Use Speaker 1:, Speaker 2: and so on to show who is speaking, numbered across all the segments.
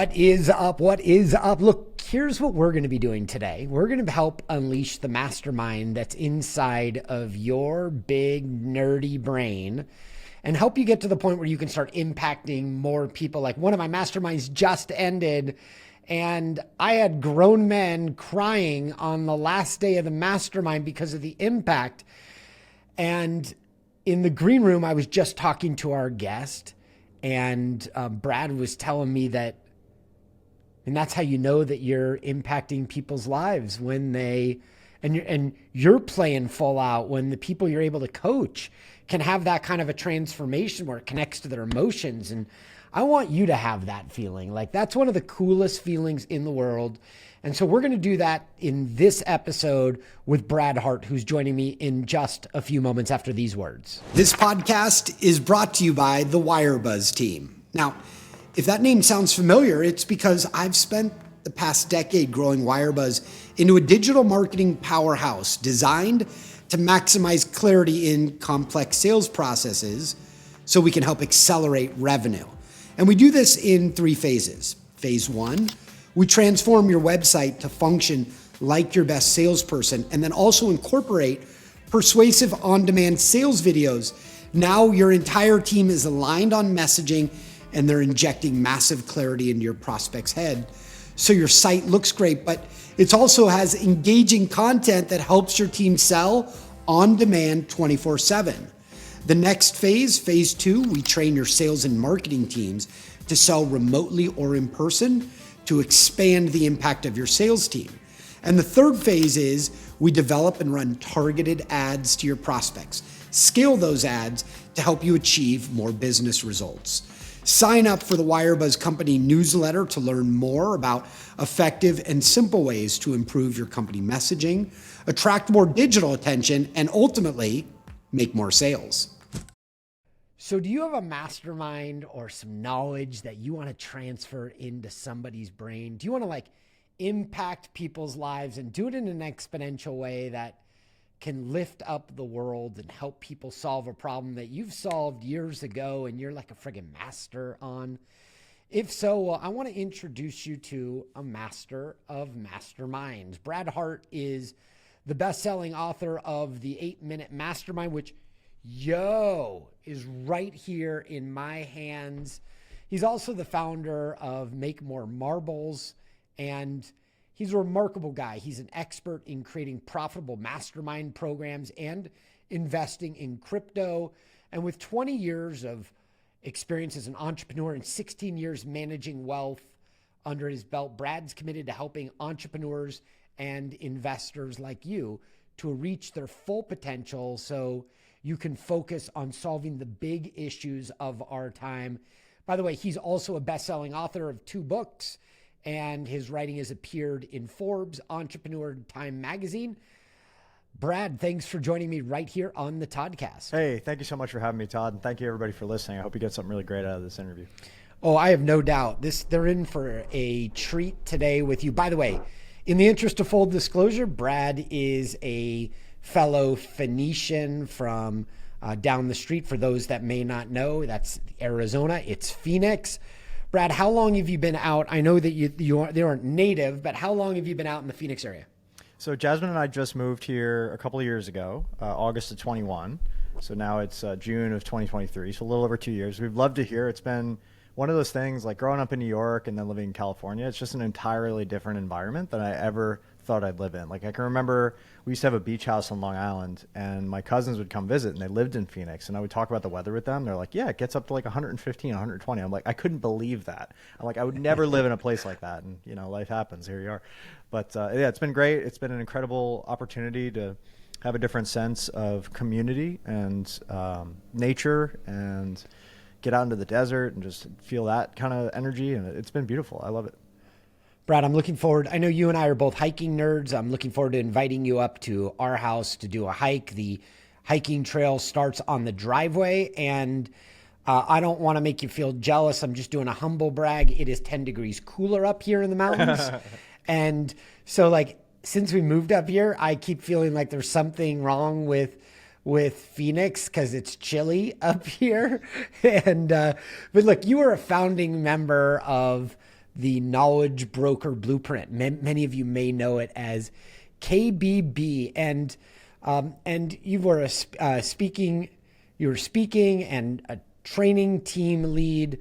Speaker 1: What is up? What is up? Look, here's what we're going to be doing today. We're going to help unleash the mastermind that's inside of your big nerdy brain and help you get to the point where you can start impacting more people. Like one of my masterminds just ended and I had grown men crying on the last day of the mastermind because of the impact. And in the green room, I was just talking to our guest and Brad was telling me that, and that's how you know that you're impacting people's lives when and you're playing full out when the people you're able to coach can have that kind of a transformation where it connects to their emotions. And I want you to have that feeling. Like that's one of the coolest feelings in the world. And so we're going to do that in this episode with Brad Hart, who's joining me in just a few moments after these words. This podcast is brought to you by the WireBuzz team. Now, if that name sounds familiar, it's because I've spent the past decade growing WireBuzz into a digital marketing powerhouse designed to maximize clarity in complex sales processes so we can help accelerate revenue. And we do this in 3 phases. Phase 1, we transform your website to function like your best salesperson and then also incorporate persuasive on-demand sales videos. Now your entire team is aligned on messaging and they're injecting massive clarity into your prospect's head. So your site looks great, but it also has engaging content that helps your team sell on demand 24/7. The next phase, phase 2, we train your sales and marketing teams to sell remotely or in person to expand the impact of your sales team. And the third phase is we develop and run targeted ads to your prospects. Scale those ads to help you achieve more business results. Sign up for the WireBuzz Company newsletter to learn more about effective and simple ways to improve your company messaging, attract more digital attention, and ultimately make more sales. So do you have a mastermind or some knowledge that you want to transfer into somebody's brain? Do you want to impact people's lives and do it in an exponential way that can lift up the world and help people solve a problem that you've solved years ago and you're like a friggin' master on? If so, well, I want to introduce you to a master of masterminds. Brad Hart is the best-selling author of the 8-Minute Mastermind, which is right here in my hands. He's also the founder of Make More Marbles, and he's a remarkable guy. He's an expert in creating profitable mastermind programs and investing in crypto. And with 20 years of experience as an entrepreneur and 16 years managing wealth under his belt, Brad's committed to helping entrepreneurs and investors like you to reach their full potential so you can focus on solving the big issues of our time. By the way, he's also a best-selling author of 2 books, and his writing has appeared in Forbes, Entrepreneur, Time Magazine. Brad, thanks for joining me right here on the Toddcast.
Speaker 2: Hey, thank you so much for having me, Todd. And thank you, everybody, for listening. I hope you get something really great out of this interview.
Speaker 1: Oh, I have no doubt. They're in for a treat today with you. By the way, in the interest of full disclosure, Brad is a fellow Phoenician from down the street. For those that may not know, that's Arizona. It's Phoenix. Brad, how long have you been out? I know that they aren't native, but how long have you been out in the Phoenix area?
Speaker 2: So Jasmine and I just moved here a couple of years ago, August of 21. So now it's June of 2023, so a little over 2 years. We've loved it here. It's been one of those things like growing up in New York and then living in California. It's just an entirely different environment than I ever thought I'd live in. Like I can remember we used to have a beach house on Long Island and my cousins would come visit and they lived in Phoenix and I would talk about the weather with them. They're like, yeah, it gets up to like 115, 120. I'm like, I couldn't believe that. I'm like, I would never live in a place like that. And life happens. Here you are. But yeah, it's been great. It's been an incredible opportunity to have a different sense of community and nature and get out into the desert and just feel that kind of energy. And it's been beautiful. I love it.
Speaker 1: Brad, I'm looking forward. I know you and I are both hiking nerds. I'm looking forward to inviting you up to our house to do a hike. The hiking trail starts on the driveway, and I don't want to make you feel jealous. I'm just doing a humble brag. It is 10 degrees cooler up here in the mountains. And so since we moved up here, I keep feeling like there's something wrong with Phoenix because it's chilly up here. And but look, you were a founding member of the Knowledge Broker Blueprint. Many of you may know it as KBB, and you were speaking and a training team lead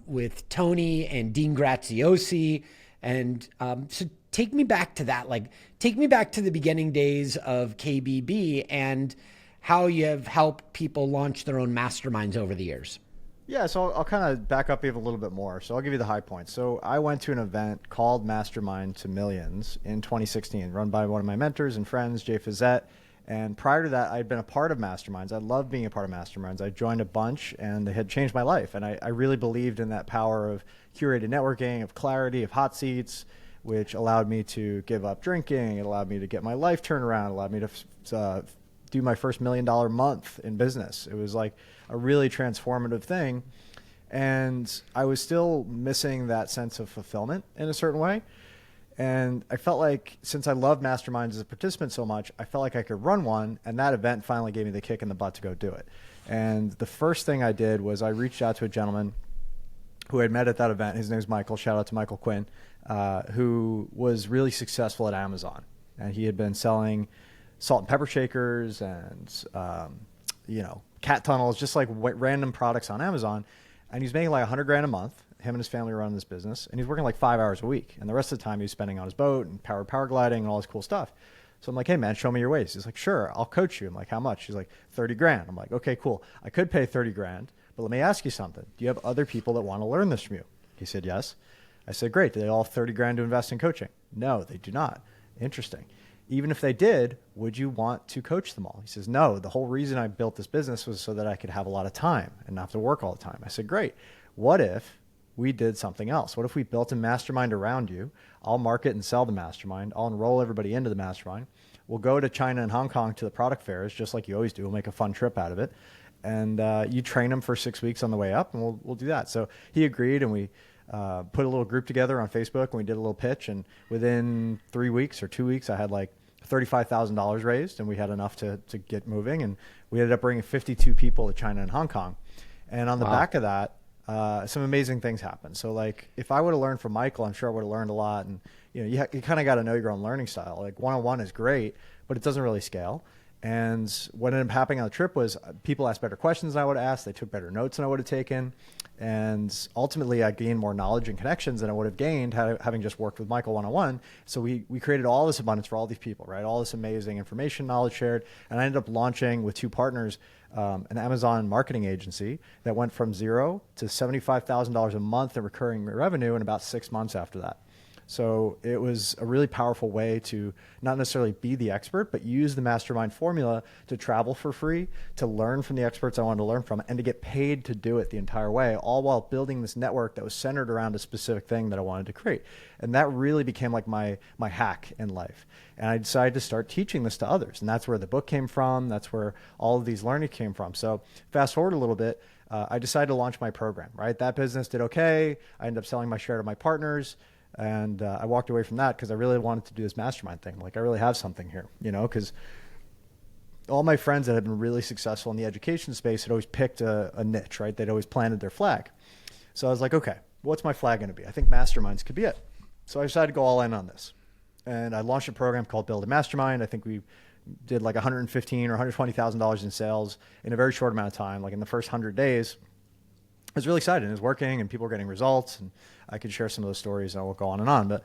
Speaker 1: with Tony and Dean Graziosi, and so take me back to that. Like, take me back to the beginning days of KBB and how you have helped people launch their own masterminds over the years.
Speaker 2: Yeah, so I'll kind of back up even a little bit more. So I'll give you the high points. So I went to an event called Mastermind to Millions in 2016, run by one of my mentors and friends, Jay Fazette. And prior to that, I'd been a part of Masterminds. I loved being a part of Masterminds. I joined a bunch, and they had changed my life. And I really believed in that power of curated networking, of clarity, of hot seats, which allowed me to give up drinking. It allowed me to get my life turned around. It allowed me to do my first $1 million month in business. It was like a really transformative thing. And I was still missing that sense of fulfillment in a certain way. And I felt like, since I love Masterminds as a participant so much, I felt like I could run one, and that event finally gave me the kick in the butt to go do it. And the first thing I did was I reached out to a gentleman who I had met at that event. His name's Michael. Shout out to Michael Quinn, who was really successful at Amazon. And he had been selling salt and pepper shakers and, cat tunnels, just like random products on Amazon. And he's making like $100,000 a month. Him and his family run this business, and he's working like 5 hours a week. And the rest of the time he's spending on his boat and power gliding and all this cool stuff. So I'm like, hey man, show me your ways. He's like, sure, I'll coach you. I'm like, how much? He's like, $30,000. I'm like, okay, cool. I could pay $30,000, but let me ask you something. Do you have other people that want to learn this from you? He said, yes. I said, great. Do they all have $30,000 to invest in coaching? No, they do not. Interesting. Even if they did, would you want to coach them all? He says, no, the whole reason I built this business was so that I could have a lot of time and not have to work all the time. I said, great. What if we did something else? What if we built a mastermind around you? I'll market and sell the mastermind. I'll enroll everybody into the mastermind. We'll go to China and Hong Kong to the product fairs, just like you always do. We'll make a fun trip out of it. And you train them for 6 weeks on the way up, and we'll do that. So he agreed, and we put a little group together on Facebook, and we did a little pitch. And within 3 weeks or 2 weeks, I had like $35,000 raised, and we had enough to get moving. And we ended up bringing 52 people to China and Hong Kong. And on the back of that, some amazing things happen. So like, if I would have learned from Michael, I'm sure I would have learned a lot. And you kind of got to know your own learning style. Like, one-on-one is great, but it doesn't really scale. And what ended up happening on the trip was people asked better questions than I would have asked. They took better notes than I would have taken. And ultimately, I gained more knowledge and connections than I would have gained having just worked with Michael one-on-one. So we created all this abundance for all these people, right? All this amazing information, knowledge shared. And I ended up launching with two partners an Amazon marketing agency that went from zero to $75,000 a month in recurring revenue in about 6 months after that. So it was a really powerful way to not necessarily be the expert, but use the mastermind formula to travel for free, to learn from the experts I wanted to learn from, and to get paid to do it the entire way, all while building this network that was centered around a specific thing that I wanted to create. And that really became like my hack in life. And I decided to start teaching this to others. And that's where the book came from. That's where all of these learning came from. So fast forward a little bit, I decided to launch my program, right? That business did okay. I ended up selling my share to my partners. And I walked away from that because I really wanted to do this mastermind thing. Like, I really have something here, because all my friends that had been really successful in the education space had always picked a niche, right? They'd always planted their flag. So I was like, okay, what's my flag going to be? I think masterminds could be it. So I decided to go all in on this. And I launched a program called Build a Mastermind. I think we did like $115,000 or $120,000 in sales in a very short amount of time. Like in the first 100 days, I was really excited. It was working and people were getting results, and I could share some of those stories, and I won't go on and on. But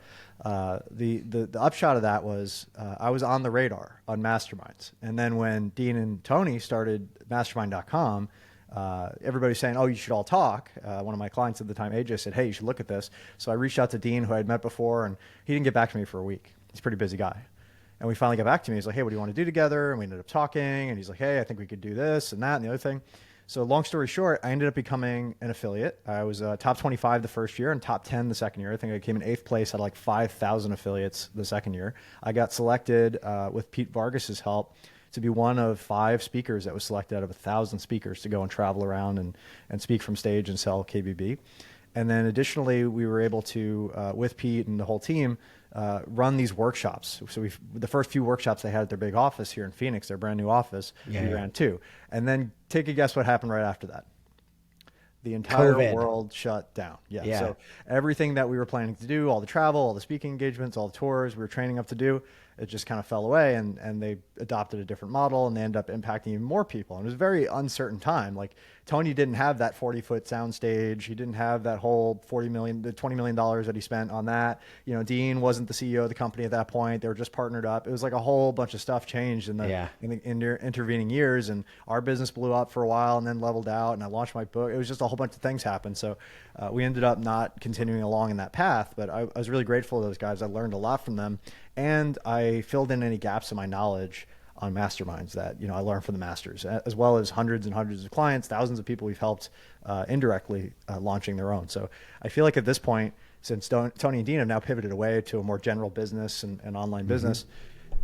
Speaker 2: the upshot of that was I was on the radar on Masterminds. And then when Dean and Tony started Mastermind.com, everybody's saying, oh, you should all talk. One of my clients at the time, AJ, said, hey, you should look at this. So I reached out to Dean, who I had met before, and he didn't get back to me for a week. He's a pretty busy guy. And we finally got back to me. He's like, hey, what do you want to do together? And we ended up talking, and he's like, hey, I think we could do this and that and the other thing. So long story short, I ended up becoming an affiliate. I was top 25 the first year and top 10 the second year. I think I came in 8th place out of like 5,000 affiliates the second year. I got selected with Pete Vargas's help to be one of 5 speakers that was selected out of 1,000 speakers to go and travel around and speak from stage and sell KBB. And then additionally, we were able to, with Pete and the whole team, run these workshops. So the first few workshops they had at their big office here in Phoenix, their brand new office, we ran too. And then take a guess what happened right after that. the entire
Speaker 1: COVID.
Speaker 2: world shut down. Yeah.
Speaker 1: Yeah.
Speaker 2: So everything that we were planning to do, all the travel, all the speaking engagements, all the tours we were training up to do, it just kind of fell away, and they adopted a different model, and they ended up impacting even more people. And it was a very uncertain time. Like Tony didn't have that 40-foot soundstage. He didn't have that whole the $20 million that he spent on that. You know, Dean wasn't the CEO of the company at that point. They were just partnered up. It was like a whole bunch of stuff changed in the intervening years. And our business blew up for a while and then leveled out. And I launched my book. It was just a whole bunch of things happened. So we ended up not continuing along in that path. But I was really grateful to those guys. I learned a lot from them. And I filled in any gaps in my knowledge on Masterminds that, you know, I learned from the masters, as well as hundreds and hundreds of clients, thousands of people we've helped indirectly launching their own. So I feel like at this point, since Tony and Dean have now pivoted away to a more general business and online business,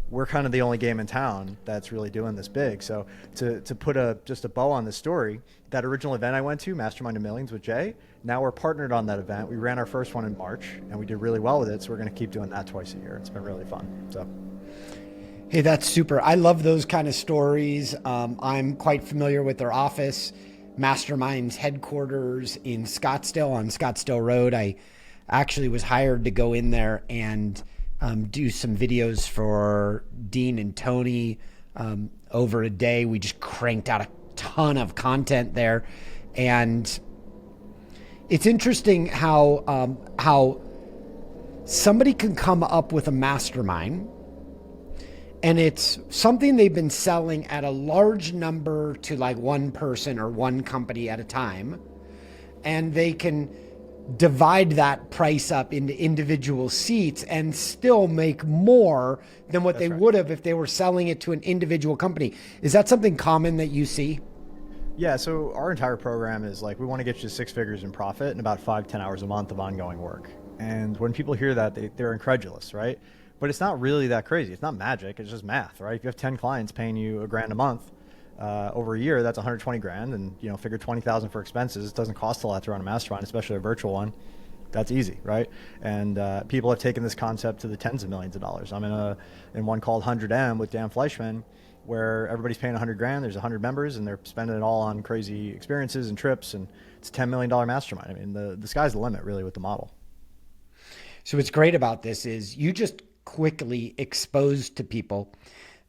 Speaker 2: we're kind of the only game in town that's really doing this big. So to put just a bow on this story, that original event I went to, Mastermind of Millions with Jay, now we're partnered on that event. We ran our first one in March and we did really well with it. So we're going to keep doing that twice a year. It's been really fun. So.
Speaker 1: Hey, that's super. I love those kind of stories. I'm quite familiar with their office, Masterminds headquarters in Scottsdale on Scottsdale Road. I actually was hired to go in there and do some videos for Dean and Tony over a day. We just cranked out a ton of content there. And it's interesting how somebody can come up with a mastermind, and it's something they've been selling at a large number to like one person or one company at a time. And they can divide that price up into individual seats and still make more than what they would have if they were selling it to an individual company. Is that something common that you see?
Speaker 2: Yeah, so our entire program is like, we want to get you to 6 figures in profit and about 5-10 hours a month of ongoing work. And when people hear that, they're incredulous, right? But it's not really that crazy. It's not magic. It's just math, right? If you have 10 clients paying you $1,000 a month over a year, that's 120 grand, and you know, figure 20,000 for expenses. It doesn't cost a lot to run a mastermind, especially a virtual one. That's easy, right? And people have taken this concept to the tens of millions of dollars. I'm in one called 100M with Dan Fleischman, where everybody's paying 100 grand. There's 100 members, and they're spending it all on crazy experiences and trips, and it's a $10 million mastermind. I mean, the sky's the limit, really, with the model.
Speaker 1: So what's great about this is you just quickly exposed to people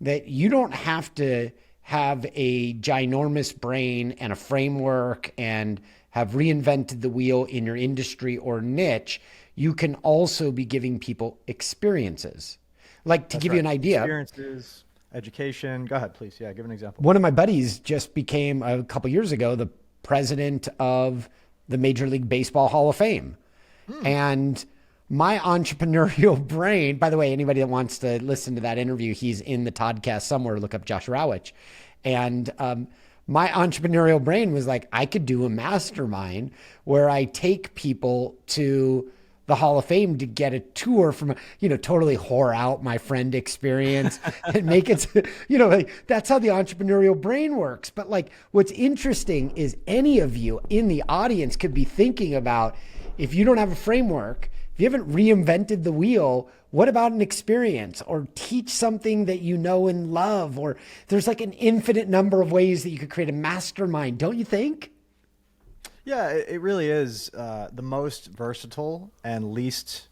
Speaker 1: that you don't have to have a ginormous brain and a framework and have reinvented the wheel in your industry or niche. You can also be giving people experiences. Like, to give you an idea.
Speaker 2: Experiences, education. Go ahead, please. Yeah, give an example.
Speaker 1: One of my buddies just became, a couple years ago, the president of the Major League Baseball Hall of Fame. And my entrepreneurial brain, by the way, anybody that wants to listen to that interview, he's in the Toddcast somewhere, look up Josh Rawich. And my entrepreneurial brain was like, I could do a mastermind where I take people to the Hall of Fame to get a tour from, totally whore out my friend experience and make it, like, that's how the entrepreneurial brain works. But like, what's interesting is any of you in the audience could be thinking about, if you don't have a framework, if you haven't reinvented the wheel, what about an experience, or teach something that you know and love? Or there's like an infinite number of ways that you could create a mastermind, don't you think?
Speaker 2: Yeah, it really is the most versatile and least,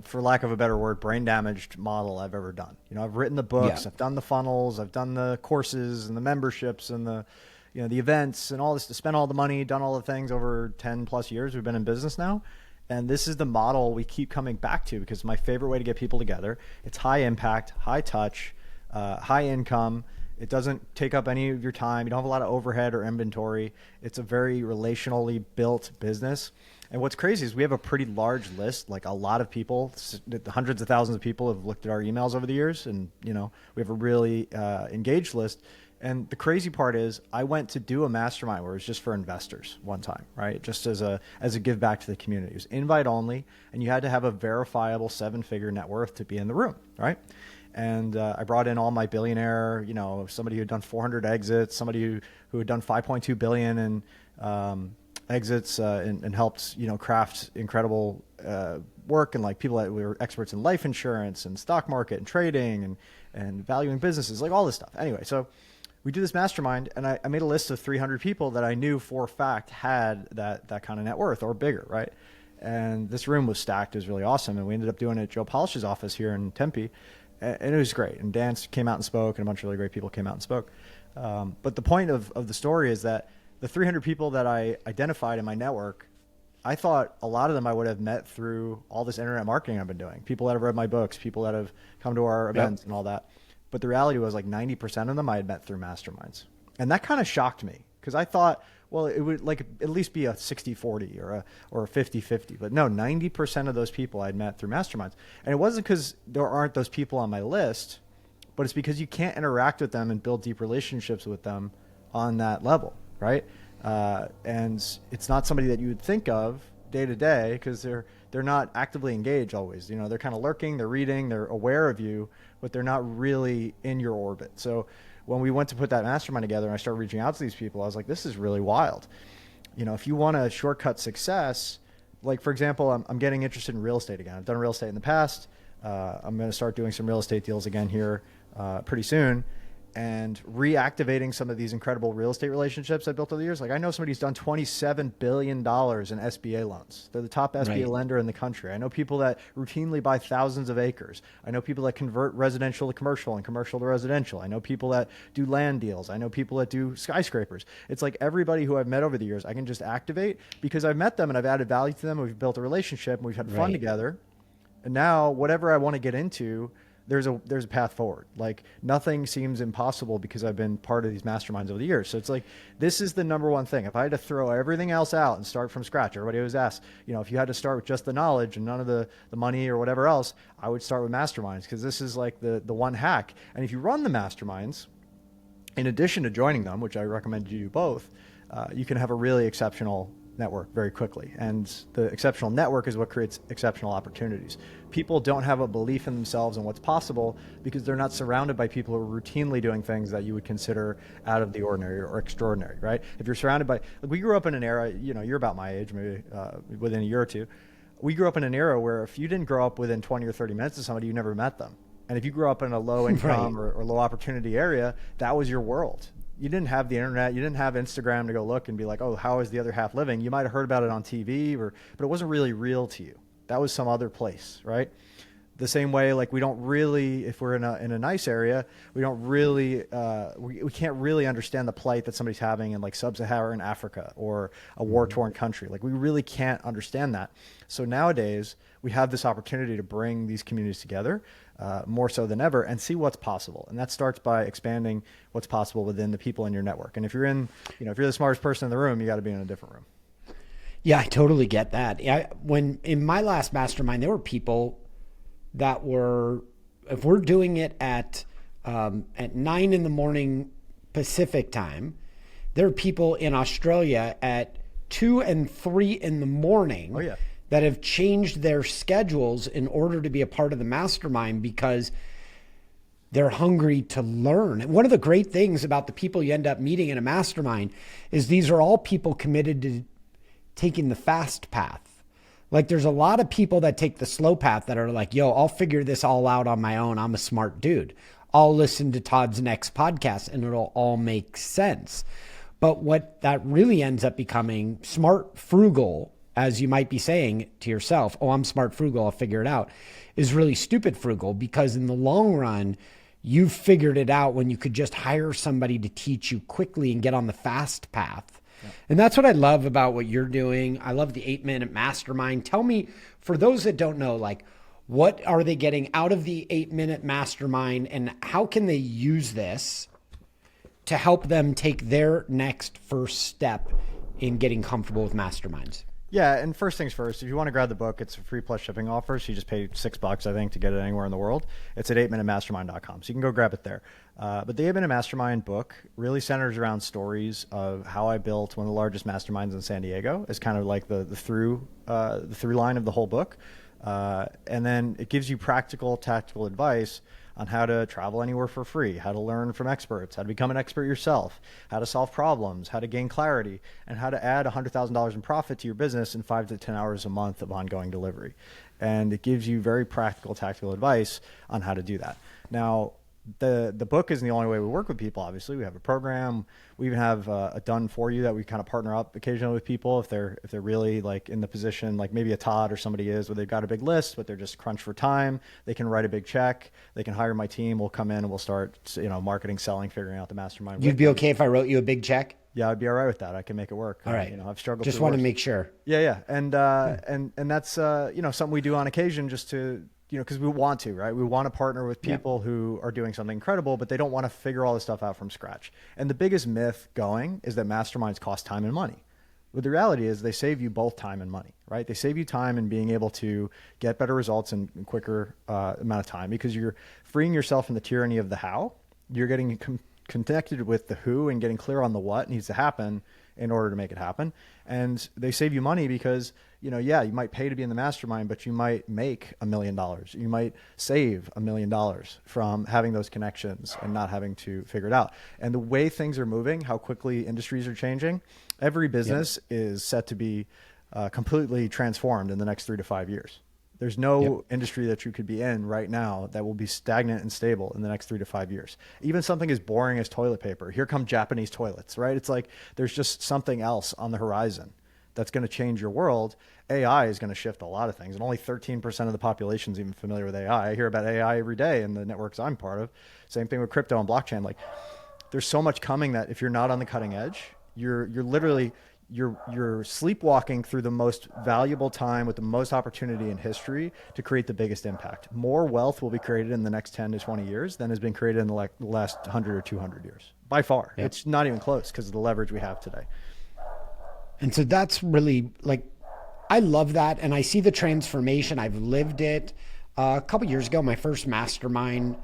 Speaker 2: for lack of a better word, brain damaged model I've ever done. I've written the books, I've done the funnels, I've done the courses and the memberships and the events and all this, to spend all the money, done all the things over 10 plus years we've been in business now. And this is the model we keep coming back to, because it's my favorite way to get people together. It's high impact, high touch, high income. It doesn't take up any of your time. You don't have a lot of overhead or inventory. It's a very relationally built business. And what's crazy is we have a pretty large list, like a lot of people, hundreds of thousands of people have looked at our emails over the years. And, we have a really engaged list. And the crazy part is, I went to do a mastermind where it was just for investors one time, right? Just as a give back to the community. It was invite only, and you had to have a verifiable 7-figure net worth to be in the room, right? And I brought in all my billionaire, somebody who had done 400 exits, somebody who had done 5.2 billion in exits, and helped, craft incredible work, and like people that were experts in life insurance and stock market and trading and valuing businesses, like all this stuff. Anyway, so we do this mastermind, and I made a list of 300 people that I knew for a fact had that kind of net worth or bigger, right? And this room was stacked. It was really awesome. And we ended up doing it at Joe Polish's office here in Tempe. And it was great. And Dan came out and spoke, and a bunch of really great people came out and spoke. But the point of the story is that the 300 people that I identified in my network, I thought a lot of them I would have met through all this internet marketing I've been doing. People that have read my books, people that have come to our events and all that. But the reality was like 90% of them I had met through masterminds. And that kind of shocked me because I thought, well, it would like at least be a 60-40 or a 50-50. But no, 90% of those people I'd met through masterminds. And it wasn't because there aren't those people on my list, but it's because you can't interact with them and build deep relationships with them on that level, right? And it's not somebody that you would think of day to day because they're not actively engaged always. You know, they're kind of lurking, they're reading, they're aware of you, but they're not really in your orbit. So when we went to put that mastermind together and I started reaching out to these people, I was like, this is really wild. You know, if you want to shortcut success, like for example, I'm getting interested in real estate again. I've done real estate in the past. I'm going to start doing some real estate deals again here pretty soon. And reactivating some of these incredible real estate relationships I built over the years. Like I know somebody who's done $27 billion in SBA loans. They're the top SBA lender in the country. I know people that routinely buy thousands of acres. I know people that convert residential to commercial and commercial to residential. I know people that do land deals. I know people that do skyscrapers. It's like everybody who I've met over the years, I can just activate because I've met them and I've added value to them. We've built a relationship and we've had fun together. And now whatever I want to get into, there's a path forward. Like nothing seems impossible because I've been part of these masterminds over the years. So it's like, this is the number one thing. If I had to throw everything else out and start from scratch, everybody always asks, you know, if you had to start with just the knowledge and none of the money or whatever else, I would start with masterminds because this is like the one hack. And if you run the masterminds, in addition to joining them, which I recommend you do both, you can have a really exceptional network very quickly. And the exceptional network is what creates exceptional opportunities. People don't have a belief in themselves and what's possible because they're not surrounded by people who are routinely doing things that you would consider out of the ordinary or extraordinary, right? If you're surrounded by, like we grew up in an era, you know, you're about my age, maybe within a year or two. We grew up in an era where if you didn't grow up within 20 or 30 minutes of somebody, you never met them. And if you grew up in a low income or low opportunity area, that was your world. You didn't have the internet. You didn't have Instagram to go look and be like, oh, how is the other half living? You might have heard about it on TV, but it wasn't really real to you. That was some other place, right? The same way, like we don't really, if we're in a nice area, we don't really, we can't really understand the plight that somebody's having in like sub-Saharan Africa or a war-torn country. Like we really can't understand that. So nowadays we have this opportunity to bring these communities together more so than ever and see what's possible. And that starts by expanding what's possible within the people in your network. And if you're in, you know, if you're the smartest person in the room, you got to be in a different room.
Speaker 1: Yeah, I totally get that. When in my last mastermind, there were people that were, if we're doing it at 9 a.m. Pacific time, there are people in Australia at 2 and 3 a.m. That have changed their schedules in order to be a part of the mastermind because they're hungry to learn. And one of the great things about the people you end up meeting in a mastermind is these are all people committed to taking the fast path. Like there's a lot of people that take the slow path that are like, yo, I'll figure this all out on my own. I'm a smart dude. I'll listen to Todd's next podcast and it'll all make sense. But what that really ends up becoming, smart frugal, as you might be saying to yourself, oh, I'm smart frugal, I'll figure it out, is really stupid frugal because in the long run, you've figured it out when you could just hire somebody to teach you quickly and get on the fast path. Yeah. And that's what I love about what you're doing. I love the 8-minute mastermind. Tell me, for those that don't know, like, what are they getting out of the 8-minute mastermind and how can they use this to help them take their next first step in getting comfortable with masterminds?
Speaker 2: Yeah, and first things first, if you want to grab the book, it's a free plus shipping offer. So you just pay $6, I think, to get it anywhere in the world. It's at 8minutemastermind.com. So you can go grab it there. But the 8-Minute Mastermind book really centers around stories of how I built one of the largest masterminds in San Diego. It's kind of like the through line of the whole book. And then it gives you practical, tactical advice on how to travel anywhere for free, how to learn from experts, how to become an expert yourself, how to solve problems, how to gain clarity, and how to add $100,000 in profit to your business in 5 to 10 hours a month of ongoing delivery. And it gives you very practical, tactical advice on how to do that. Now, the book isn't the only way we work with people. Obviously, we have a program. We even have a done for you that we kind of partner up occasionally with people if they're really like in the position, like maybe a Todd or somebody is, where they've got a big list, but they're just crunched for time. They can write a big check. They can hire my team. We'll come in and we'll start, marketing, selling, figuring out the mastermind.
Speaker 1: You'd be okay if I wrote you a big check?
Speaker 2: Yeah, I'd be all right with that. I can make it work.
Speaker 1: All right.
Speaker 2: I've struggled.
Speaker 1: Just want to make sure.
Speaker 2: Yeah. And that's, something we do on occasion just to, because we want to, right? We want to partner with people who are doing something incredible, but they don't want to figure all this stuff out from scratch. And the biggest myth going is that masterminds cost time and money. But the reality is they save you both time and money, right? They save you time in being able to get better results in quicker amount of time, because you're freeing yourself from the tyranny of the how. You're getting connected with the who and getting clear on the what needs to happen in order to make it happen. And they save you money because, you might pay to be in the mastermind, but you might make $1 million. You might save $1 million from having those connections and not having to figure it out. And the way things are moving, how quickly industries are changing, every business is set to be completely transformed in the next 3 to 5 years. There's no industry that you could be in right now that will be stagnant and stable in the next 3 to 5 years. Even something as boring as toilet paper. Here come Japanese toilets, right? It's like there's just something else on the horizon that's going to change your world. AI is going to shift a lot of things, and only 13% of the population is even familiar with AI. I hear about AI every day in the networks I'm part of. Same thing with crypto and blockchain. Like, there's so much coming that if you're not on the cutting edge, you're literally sleepwalking through the most valuable time with the most opportunity in history to create the biggest impact. More wealth will be created in the next 10 to 20 years than has been created in the last 100 or 200 years. By far. Yep. It's not even close because of the leverage we have today.
Speaker 1: And so that's really, like, I love that. And I see the transformation. I've lived it. A couple years ago, my first mastermind,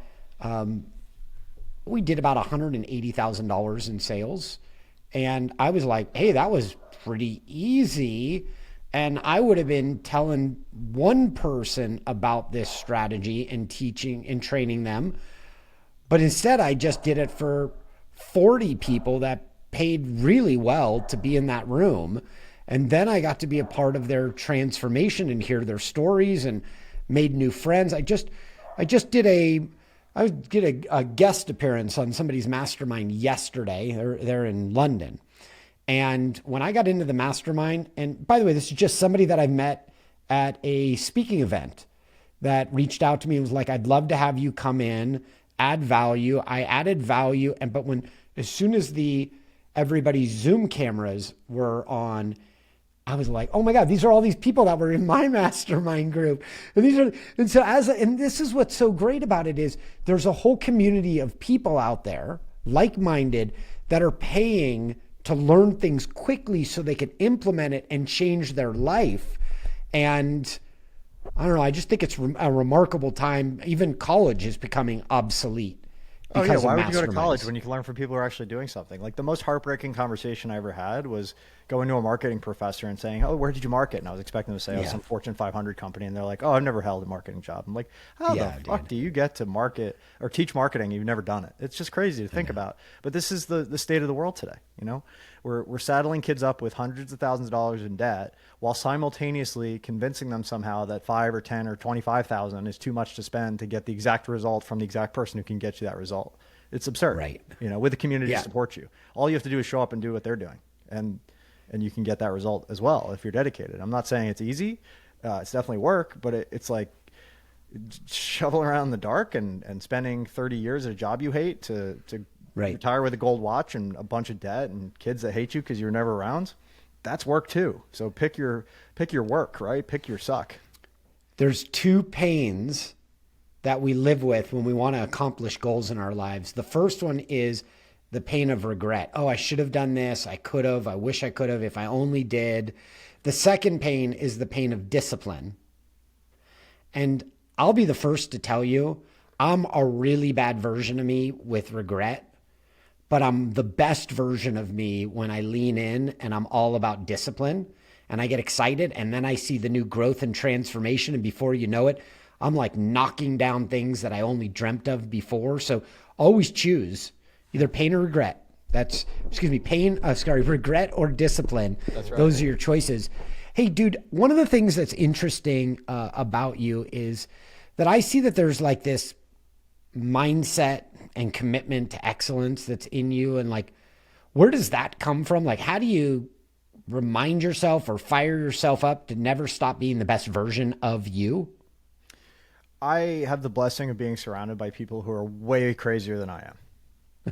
Speaker 1: we did about $180,000 in sales. And I was like, hey, that was pretty easy. And I would have been telling one person about this strategy and teaching and training them. But instead, I just did it for 40 people that paid really well to be in that room. And then I got to be a part of their transformation and hear their stories and made new friends. I did a guest appearance on somebody's mastermind yesterday. They're in London. And when I got into the mastermind, and by the way, this is just somebody that I met at a speaking event that reached out to me and was like, I'd love to have you come in, add value. I added value. But as soon as everybody's Zoom cameras were on, I was like, oh my God, these are all these people that were in my mastermind group. And this is what's so great about it is there's a whole community of people out there, like-minded, that are paying to learn things quickly so they can implement it and change their life. And I don't know, I just think it's a remarkable time. Even college is becoming obsolete.
Speaker 2: Oh yeah, why would you go to college when you can learn from people who are actually doing something? Like, the most heartbreaking conversation I ever had was going to a marketing professor and saying, oh, where did you market? And I was expecting them to say, oh, some Fortune 500 company. And they're like, oh, I've never held a marketing job. I'm like, how the fuck do you get to market or teach marketing? You've never done it. It's just crazy to think about. But this is the state of the world today. We're saddling kids up with hundreds of thousands of dollars in debt while simultaneously convincing them somehow that 5 or 10 or 25,000 is too much to spend to get the exact result from the exact person who can get you that result. It's absurd,
Speaker 1: right?
Speaker 2: With the community to support you. All you have to do is show up and do what they're doing, and you can get that result as well if you're dedicated. I'm not saying it's easy. It's definitely work, but it's like shoveling around in the dark and spending 30 years at a job you hate to retire with a gold watch and a bunch of debt and kids that hate you because you're never around. That's work too. So pick your work, right? Pick your suck.
Speaker 1: There's two pains that we live with when we want to accomplish goals in our lives. The first one is the pain of regret. Oh, I should have done this. I could have. I wish I could have if I only did. The second pain is the pain of discipline. And I'll be the first to tell you, I'm a really bad version of me with regret, but I'm the best version of me when I lean in and I'm all about discipline and I get excited and then I see the new growth and transformation. And before you know it, I'm like knocking down things that I only dreamt of before. So always choose either pain or regret. Regret or discipline. That's right. Those are your choices. Hey, dude, one of the things that's interesting about you is that I see that there's like this mindset and commitment to excellence that's in you, and like, where does that come from? Like, how do you remind yourself or fire yourself up to never stop being the best version of you?
Speaker 2: I have the blessing of being surrounded by people who are way crazier than I am.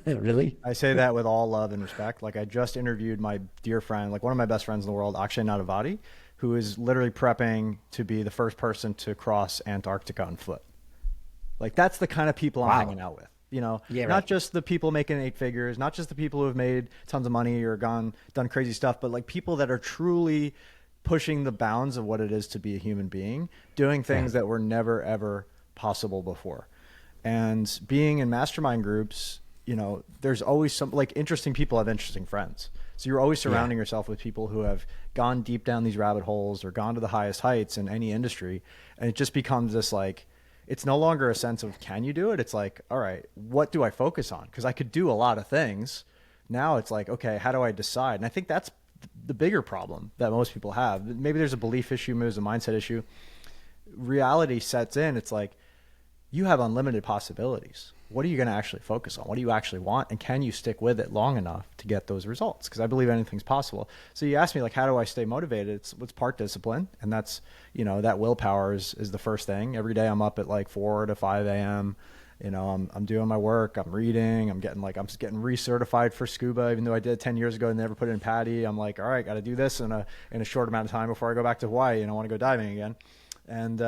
Speaker 1: Really?
Speaker 2: I say that with all love and respect. Like I just interviewed my dear friend, like one of my best friends in the world, Akshay Nadavadi, who is literally prepping to be the first person to cross Antarctica on foot. Like that's the kind of people I'm
Speaker 1: Wow.
Speaker 2: hanging out with. You know,
Speaker 1: Yeah,
Speaker 2: not
Speaker 1: right.
Speaker 2: just the people making 8 figures, not just the people who have made tons of money or done crazy stuff, but like people that are truly pushing the bounds of what it is to be a human being, doing
Speaker 1: Yeah.
Speaker 2: things that were never ever possible before. And being in mastermind groups, you know, there's always some like interesting people have interesting friends. So you're always
Speaker 1: Yeah.
Speaker 2: surrounding yourself with people who have gone deep down these rabbit holes or gone to the highest heights in any industry. And it just becomes this like, it's no longer a sense of can you do it? It's like, all right, what do I focus on? Because I could do a lot of things. Now it's like, okay, how do I decide? And I think that's the bigger problem that most people have. Maybe there's a belief issue, maybe there's a mindset issue. Reality sets in. It's like, you have unlimited possibilities. What are you going to actually focus on? What do you actually want? And can you stick with it long enough to get those results? Because I believe anything's possible. So you asked me, like, how do I stay motivated? It's part discipline. And that's, you know, that willpower is the first thing. Every day I'm up at like 4 to 5 a.m. You know, I'm doing my work. I'm reading. I'm just getting recertified for scuba, even though I did it 10 years ago and never put it in PADI. I'm like, all right, got to do this in a short amount of time before I go back to Hawaii and I want to go diving again. And,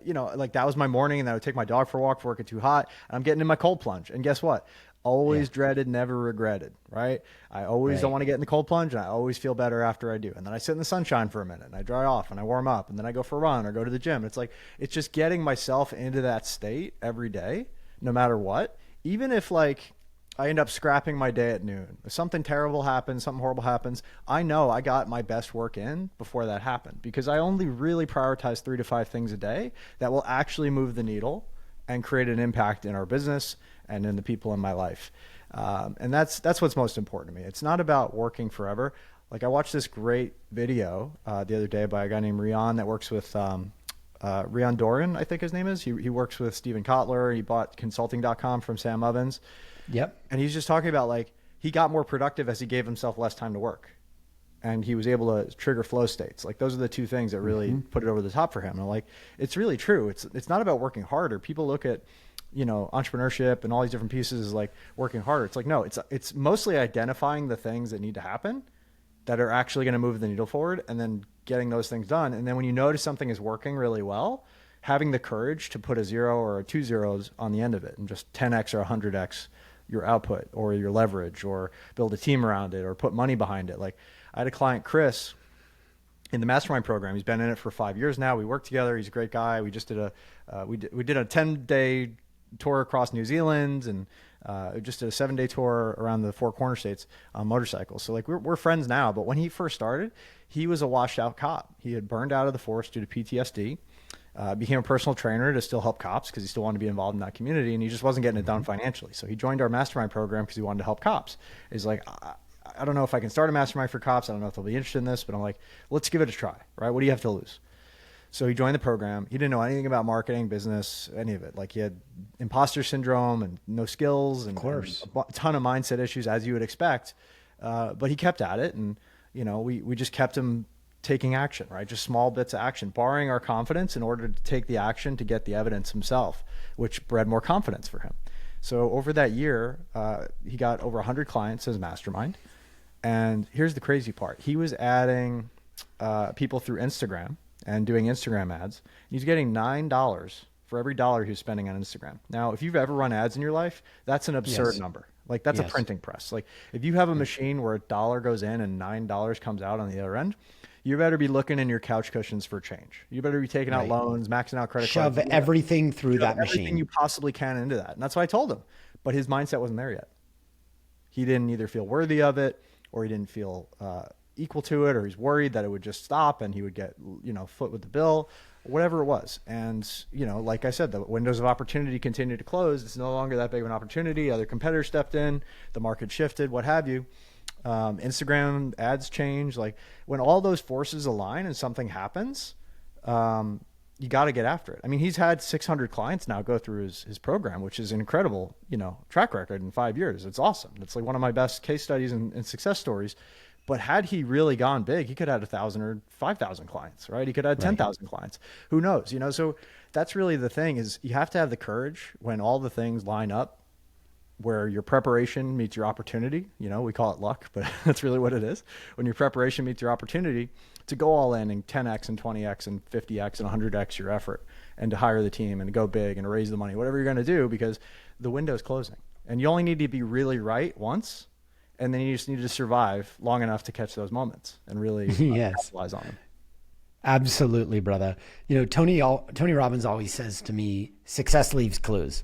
Speaker 2: you know, like that was my morning, and I would take my dog for a walk before it get too hot. And I'm getting in my cold plunge. And guess what? Always dreaded, never regretted, right? I always don't want to get in the cold plunge, and I always feel better after I do. And then I sit in the sunshine for a minute, and I dry off, and I warm up, and then I go for a run or go to the gym. It's like, it's just getting myself into that state every day, no matter what. Even if like I end up scrapping my day at noon. If something terrible happens, something horrible happens, I know I got my best work in before that happened, because I only really prioritize 3 to 5 things a day that will actually move the needle and create an impact in our business and in the people in my life. And that's what's most important to me. It's not about working forever. Like I watched this great video the other day by a guy named Rian that works with Rian Doran, I think his name is. He works with Steven Kotler. He bought consulting.com from Sam Ovens.
Speaker 1: Yep.
Speaker 2: And he's just talking about like he got more productive as he gave himself less time to work. And he was able to trigger flow states. Like those are the two things that really put it over the top for him. And like, it's really true. It's not about working harder. People look at, you know, entrepreneurship and all these different pieces as like working harder. It's like, no, it's mostly identifying the things that need to happen that are actually going to move the needle forward, and then getting those things done. And then when you notice something is working really well, having the courage to put a 0 or 2 zeros on the end of it and just 10x or 100x your output or your leverage, or build a team around it, or put money behind it. Like I had a client, Chris, in the Mastermind program. He's been in it for 5 years now. We work together. He's a great guy. We just did we did a 10-day tour across New Zealand, and just did a 7-day tour around the 4 corner states on motorcycles. So like we're friends now, but when he first started, he was a washed out cop. He had burned out of the force due to PTSD. Became a personal trainer to still help cops because he still wanted to be involved in that community, and he just wasn't getting it done financially. So he joined our mastermind program because he wanted to help cops. He's like, I don't know if I can start a mastermind for cops. I don't know if they'll be interested in this, but I'm like, let's give it a try, right? What do you have to lose? So he joined the program. He didn't know anything about marketing, business, any of it. Like he had imposter syndrome and no skills, and,
Speaker 1: Of course,
Speaker 2: and a ton of mindset issues, as you would expect. But he kept at it, and you know, we just kept him taking action, right? Just small bits of action, borrowing our confidence in order to take the action to get the evidence himself, which bred more confidence for him. So over that year, he got over 100 clients as mastermind. And here's the crazy part. He was adding people through Instagram and doing Instagram ads. He's getting $9 for every dollar he was spending on Instagram. Now, if you've ever run ads in your life, that's an absurd number. Like that's a printing press. Like if you have a machine where $1 goes in and $9 comes out on the other end, you better be looking in your couch cushions for change. You better be taking out loans, maxing out credit cards.
Speaker 1: Shove everything through that machine.
Speaker 2: Everything you possibly can into that. And that's what I told him. But his mindset wasn't there yet. He didn't either feel worthy of it, or he didn't feel equal to it, or he's worried that it would just stop and he would get, you know, foot with the bill, whatever it was. And, you know, like I said, the windows of opportunity continued to close. It's no longer that big of an opportunity. Other competitors stepped in, the market shifted, what have you. Instagram ads change. Like when all those forces align and something happens, you got to get after it. I mean, he's had 600 clients now go through his program, which is an incredible, track record in 5 years. It's awesome. It's like one of my best case studies and success stories. But had he really gone big, he could have had 1,000 or 5,000 clients, right? He could have had 10,000 clients. Who knows? So that's really the thing, is you have to have the courage when all the things line up, where your preparation meets your opportunity. We call it luck, but that's really what it is. When your preparation meets your opportunity, to go all in and 10x and 20x and 50x and 100x your effort, and to hire the team and to go big and to raise the money, whatever you're going to do, because the window's closing. And you only need to be really right once, and then you just need to survive long enough to catch those moments and really capitalize on them.
Speaker 1: Absolutely, brother. Tony Robbins always says to me, success leaves clues.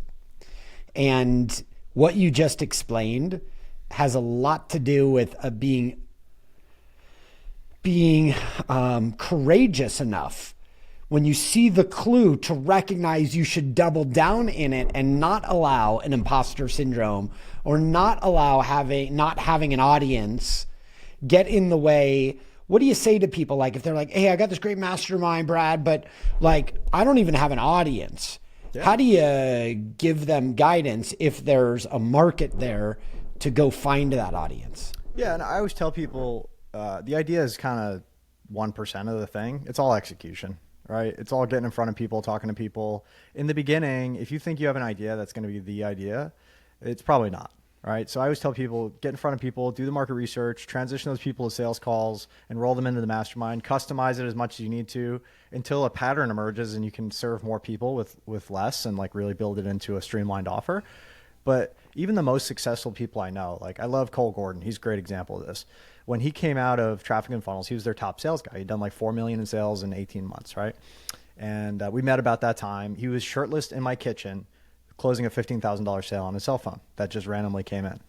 Speaker 1: And what you just explained has a lot to do with being courageous enough when you see the clue to recognize you should double down in it and not allow an imposter syndrome, or not allow not having an audience get in the way. What do you say to people, like, if they're like, hey, I got this great mastermind, Brad, but like, I don't even have an audience? Yeah. How do you give them guidance if there's a market there to go find that audience?
Speaker 2: Yeah, and I always tell people, the idea is kind of 1% of the thing. It's all execution, right? It's all getting in front of people, talking to people. In the beginning, if you think you have an idea that's going to be the idea, it's probably not, right? So I always tell people, get in front of people, do the market research, transition those people to sales calls, and roll them into the mastermind, customize it as much as you need to until a pattern emerges and you can serve more people with less, and like really build it into a streamlined offer. But even the most successful people I know, like I love Cole Gordon. He's a great example of this. When he came out of Traffic and Funnels, he was their top sales guy. He'd done like 4 million in sales in 18 months, right? And we met about that time. He was shirtless in my kitchen, closing a $15,000 sale on his cell phone that just randomly came in.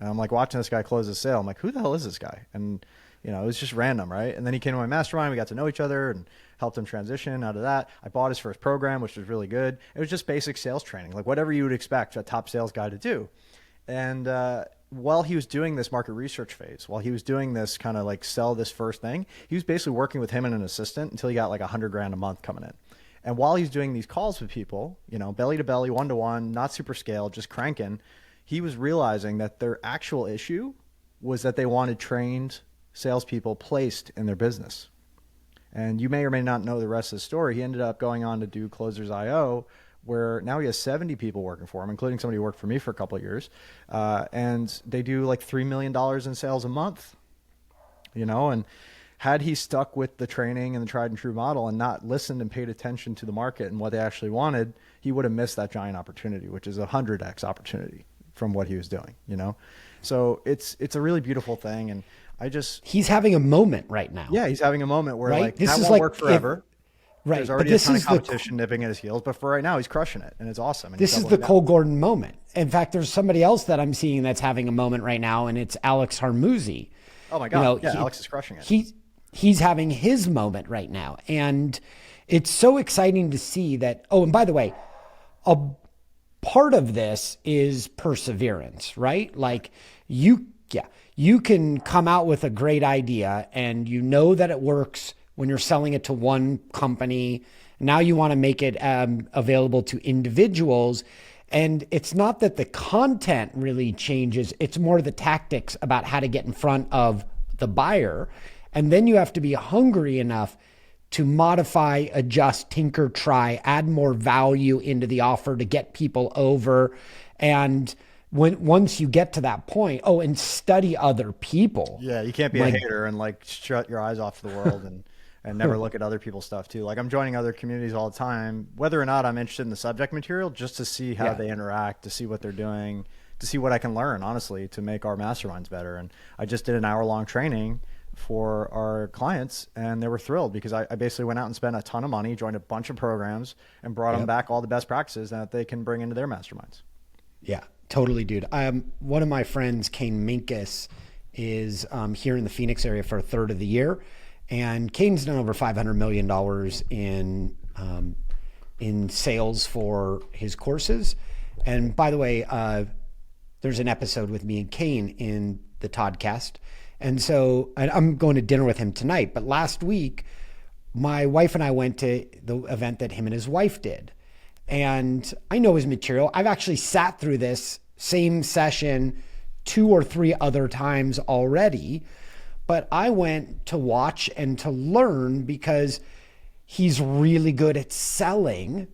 Speaker 2: And I'm like watching this guy close his sale. I'm like, who the hell is this guy? And it was just random, right? And then he came to my mastermind. We got to know each other and helped him transition out of that. I bought his first program, which was really good. It was just basic sales training, like whatever you would expect a top sales guy to do. And while he was doing this market research phase, while he was doing this kind of like sell this first thing, he was basically working with him and an assistant until he got like $100,000 a month coming in. And while he's doing these calls with people, belly to belly, one-to-one, not super scaled, just cranking, he was realizing that their actual issue was that they wanted trained salespeople placed in their business. And you may or may not know the rest of the story. He ended up going on to do Closers.io, where now he has 70 people working for him, including somebody who worked for me for a couple of years. And they do like $3 million in sales a month, and had he stuck with the training and the tried and true model and not listened and paid attention to the market and what they actually wanted, he would have missed that giant opportunity, which is 100x opportunity from what he was doing, So it's a really beautiful thing. And
Speaker 1: he's having a moment right now.
Speaker 2: Yeah, he's having a moment where
Speaker 1: right?
Speaker 2: like
Speaker 1: this
Speaker 2: that
Speaker 1: is
Speaker 2: won't
Speaker 1: like
Speaker 2: work forever.
Speaker 1: Right.
Speaker 2: There's already a ton of competition nipping at his heels, but for right now, he's crushing it, and it's awesome. And
Speaker 1: this is the Cole Gordon moment. In fact, there's somebody else that I'm seeing that's having a moment right now, and it's Alex Hormozi.
Speaker 2: Oh my God. Alex is crushing it.
Speaker 1: He's having his moment right now. And it's so exciting to see that. Oh, and by the way, a part of this is perseverance, right? Like you can come out with a great idea and you know that it works when you're selling it to one company. Now you want to make it available to individuals. And it's not that the content really changes. It's more the tactics about how to get in front of the buyer. And then you have to be hungry enough to modify, adjust, tinker, try, add more value into the offer to get people over. And once you get to that point, and study other people.
Speaker 2: Yeah, you can't be a hater and like shut your eyes off to the world and never look at other people's stuff too. Like I'm joining other communities all the time, whether or not I'm interested in the subject material, just to see how they interact, to see what they're doing, to see what I can learn, honestly, to make our masterminds better. And I just did an hour-long training for our clients, and they were thrilled because I basically went out and spent a ton of money, joined a bunch of programs, and brought them back all the best practices that they can bring into their masterminds.
Speaker 1: Yeah, totally, dude. One of my friends, Kane Minkus, is here in the Phoenix area for a third of the year. And Kane's done over $500 million in sales for his courses. And by the way, there's an episode with me and Kane in the Toddcast. And so I'm going to dinner with him tonight. But last week, my wife and I went to the event that him and his wife did. And I know his material. I've actually sat through this same session 2 or 3 other times already, but I went to watch and to learn because he's really good at selling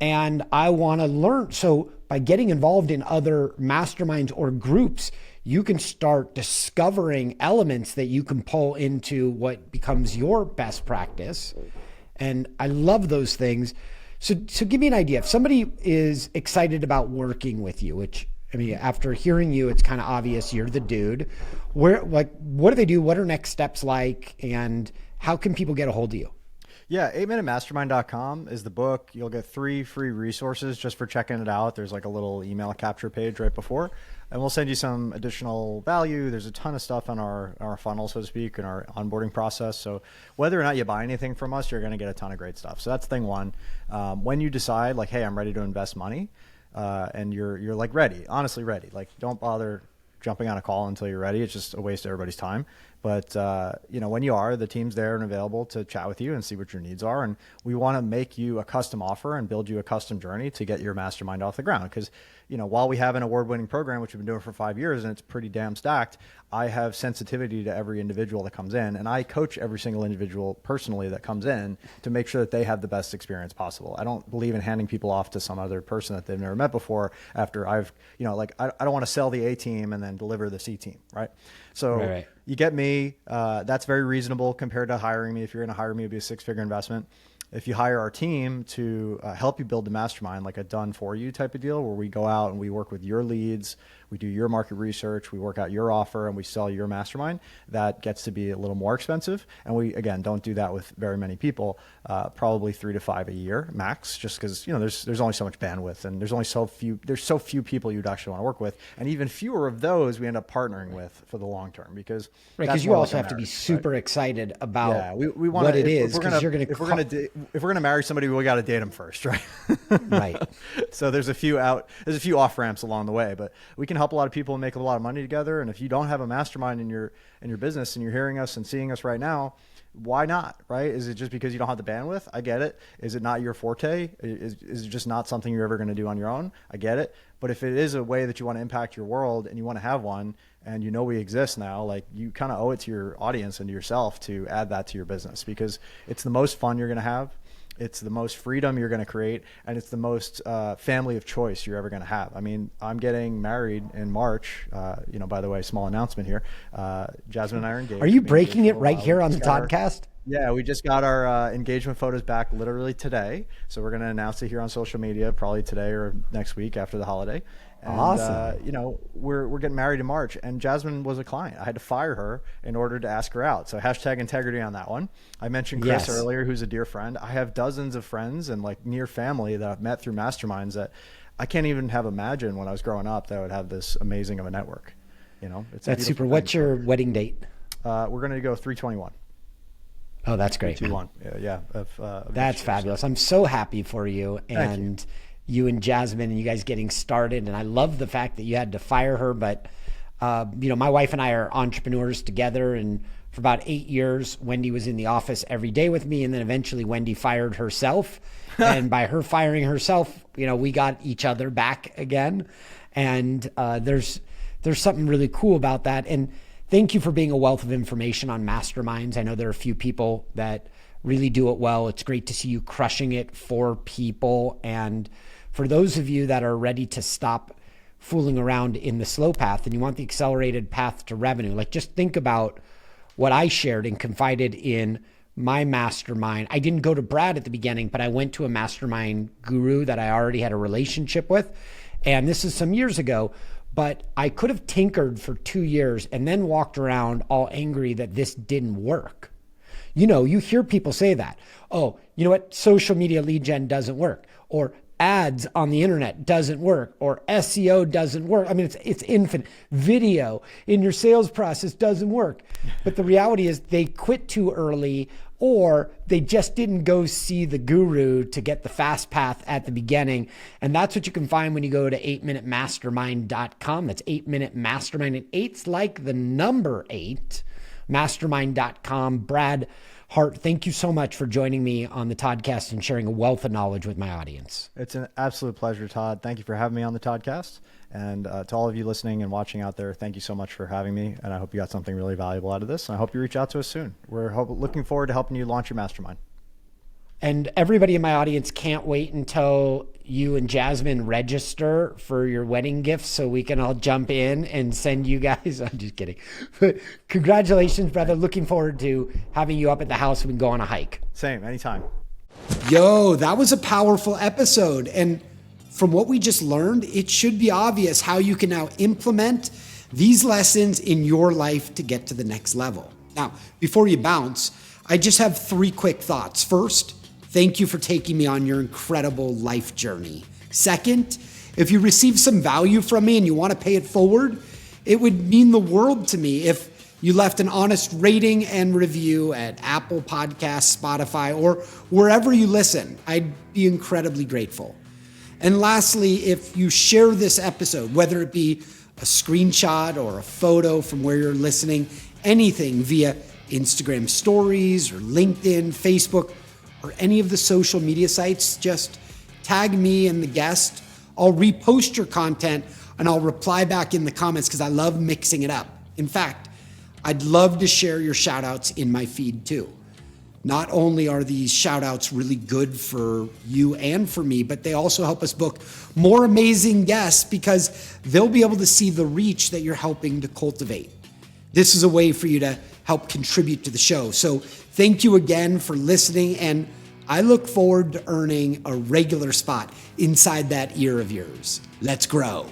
Speaker 1: and I want to learn. So by getting involved in other masterminds or groups, you can start discovering elements that you can pull into what becomes your best practice. And I love those things. So give me an idea. If somebody is excited about working with you, which, I mean, after hearing you, it's kind of obvious you're the dude. What do they do? What are next steps like? And how can people get a hold of you?
Speaker 2: Yeah, 8minutemastermind.com is the book. You'll get 3 free resources just for checking it out. There's like a little email capture page right before, and we'll send you some additional value. There's a ton of stuff on our funnel, so to speak, and our onboarding process. So whether or not you buy anything from us, you're going to get a ton of great stuff. So that's thing one. When you decide like, hey, I'm ready to invest money, and you're like ready, honestly ready, like don't bother jumping on a call until you're ready. It's just a waste of everybody's time. But when you are, the team's there and available to chat with you and see what your needs are. And we want to make you a custom offer and build you a custom journey to get your mastermind off the ground. Because while we have an award-winning program, which we've been doing for 5 years, and it's pretty damn stacked, I have sensitivity to every individual that comes in, and I coach every single individual personally that comes in to make sure that they have the best experience possible. I don't believe in handing people off to some other person that they've never met before after I've, I don't want to sell the A team and then deliver the C team, right? So right. You get me, that's very reasonable compared to hiring me. If you're going to hire me, it'd be a 6-figure investment. If you hire our team to help you build the mastermind, like a done for you type of deal, where we go out and we work with your leads, we do your market research, we work out your offer, and we sell your mastermind, that gets to be a little more expensive. And we, again, don't do that with very many people, probably 3 to 5 a year max, just because, there's only so much bandwidth and there's so few people you'd actually want to work with. And even fewer of those we end up partnering with for the long term, because
Speaker 1: you also have to be super excited about we want what it is, because you're going to
Speaker 2: if we're gonna marry somebody, we got to date them first, right?
Speaker 1: Right.
Speaker 2: So there's a few off ramps along the way, but we can help a lot of people and make a lot of money together. And if you don't have a mastermind in your business and you're hearing us and seeing us right now, why not? Right? Is it just because you don't have the bandwidth? I get it. Is it not your forte? Is it just not something you're ever going to do on your own? I get it. But if it is a way that you want to impact your world and you want to have one, and we exist now, like, you kind of owe it to your audience and to yourself to add that to your business, because it's the most fun you're going to have. It's the most freedom you're going to create, and it's the most family of choice you're ever going to have. I mean, I'm getting married in March. By the way, small announcement here. Jasmine and I are engaged.
Speaker 1: Are you breaking it right here on the podcast?
Speaker 2: Yeah, we just got our engagement photos back literally today. So we're going to announce it here on social media probably today or next week after the holiday. And,
Speaker 1: awesome.
Speaker 2: We're getting married in March, and Jasmine was a client. I had to fire her in order to ask her out. So #integrity on that one. I mentioned Chris earlier, who's a dear friend. I have dozens of friends and like near family that I've met through masterminds that I can't even have imagined when I was growing up that I would have this amazing of a network.
Speaker 1: That's super. What's your wedding date?
Speaker 2: We're going to go 3/21.
Speaker 1: Oh, that's great.
Speaker 2: 2/1. Yeah.
Speaker 1: That's fabulous. I'm so happy for you and you and Jasmine and you guys getting started. And I love the fact that you had to fire her. But, my wife and I are entrepreneurs together. And for about 8 years, Wendy was in the office every day with me. And then eventually Wendy fired herself. And by her firing herself, we got each other back again. And there's something really cool about that. And thank you for being a wealth of information on masterminds. I know there are a few people that really do it well. It's great to see you crushing it for people. And for those of you that are ready to stop fooling around in the slow path and you want the accelerated path to revenue, like just think about what I shared and confided in my mastermind. I didn't go to Brad at the beginning, but I went to a mastermind guru that I already had a relationship with. And this is some years ago. But I could have tinkered for 2 years and then walked around all angry that this didn't work. You hear people say that. Oh, you know what? Social media lead gen doesn't work. Or ads on the internet doesn't work. Or SEO doesn't work. I mean, it's infinite. Video in your sales process doesn't work. But the reality is they quit too early, or they just didn't go see the guru to get the fast path at the beginning. And that's what you can find when you go to 8minutemastermind.com. That's 8-Minute Mastermind. And 8's like the number 8, mastermind.com. Brad Hart, thank you so much for joining me on the Toddcast and sharing a wealth of knowledge with my audience.
Speaker 2: It's an absolute pleasure, Todd. Thank you for having me on the Toddcast. And to all of you listening and watching out there, thank you so much for having me. And I hope you got something really valuable out of this. And I hope you reach out to us soon. We're looking forward to helping you launch your mastermind.
Speaker 1: And everybody in my audience can't wait until you and Jasmine register for your wedding gifts so we can all jump in and send you guys. I'm just kidding. But congratulations, brother. Looking forward to having you up at the house and we can go on a hike.
Speaker 2: Same, anytime.
Speaker 1: Yo, that was a powerful episode. And from what we just learned, it should be obvious how you can now implement these lessons in your life to get to the next level. Now, before you bounce, I just have 3 quick thoughts. First, thank you for taking me on your incredible life journey. Second, if you receive some value from me and you want to pay it forward, it would mean the world to me if you left an honest rating and review at Apple Podcasts, Spotify, or wherever you listen. I'd be incredibly grateful. And lastly, if you share this episode, whether it be a screenshot or a photo from where you're listening, anything via Instagram stories or LinkedIn, Facebook, or any of the social media sites, just tag me and the guest. I'll repost your content and I'll reply back in the comments because I love mixing it up. In fact, I'd love to share your shout outs in my feed too. Not only are these shout outs really good for you and for me, but they also help us book more amazing guests because they'll be able to see the reach that you're helping to cultivate. This is a way for you to help contribute to the show. So thank you again for listening, and I look forward to earning a regular spot inside that ear of yours. Let's grow.